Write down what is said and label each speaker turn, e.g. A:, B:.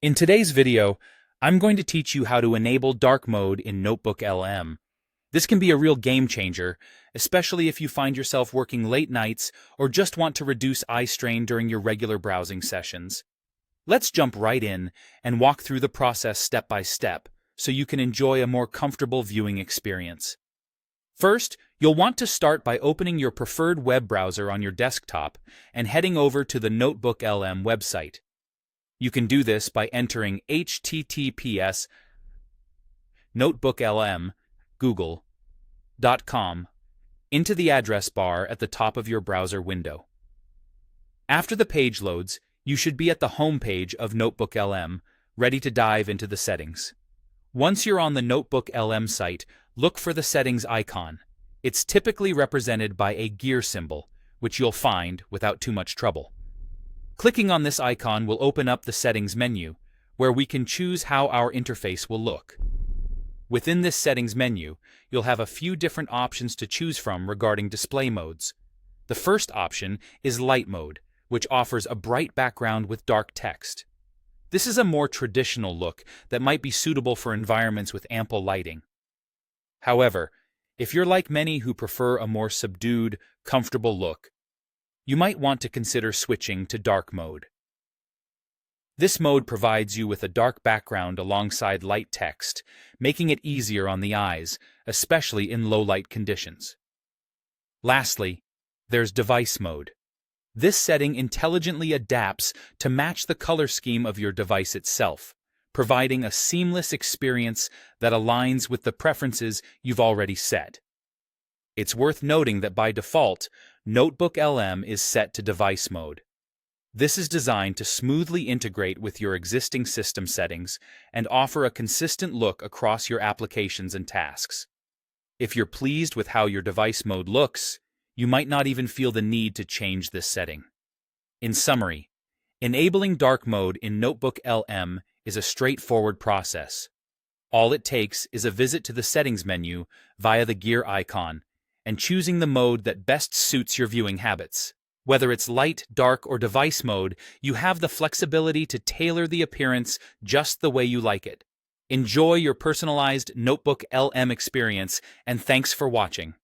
A: In today's video, I'm going to teach you how to enable dark mode in NotebookLM. This can be a real game changer, especially if you find yourself working late nights or just want to reduce eye strain during your regular browsing sessions. Let's jump right in and walk through the process step by step so you can enjoy a more comfortable viewing experience. First, you'll want to start by opening your preferred web browser on your desktop and heading over to the NotebookLM website. You can do this by entering https notebooklm.google.com into the address bar at the top of your browser window. After the page loads, you should be at the home page of NotebookLM, ready to dive into the settings. Once you're on the NotebookLM site, look for the settings icon. It's typically represented by a gear symbol, which you'll find without too much trouble. Clicking on this icon will open up the settings menu, where we can choose how our interface will look. Within this settings menu, you'll have a few different options to choose from regarding display modes. The first option is light mode, which offers a bright background with dark text. This is a more traditional look that might be suitable for environments with ample lighting. However, if you're like many who prefer a more subdued, comfortable look, you might want to consider switching to dark mode. This mode provides you with a dark background alongside light text, making it easier on the eyes, especially in low-light conditions. Lastly, there's device mode. This setting intelligently adapts to match the color scheme of your device itself, providing a seamless experience that aligns with the preferences you've already set. It's worth noting that by default, NotebookLM is set to device mode. This is designed to smoothly integrate with your existing system settings and offer a consistent look across your applications and tasks. If you're pleased with how your device mode looks, you might not even feel the need to change this setting. In summary, enabling dark mode in NotebookLM is a straightforward process. All it takes is a visit to the settings menu via the gear icon and choosing the mode that best suits your viewing habits. Whether it's light, dark, or device mode, you have the flexibility to tailor the appearance just the way you like it. Enjoy your personalized NotebookLM experience, and thanks for watching.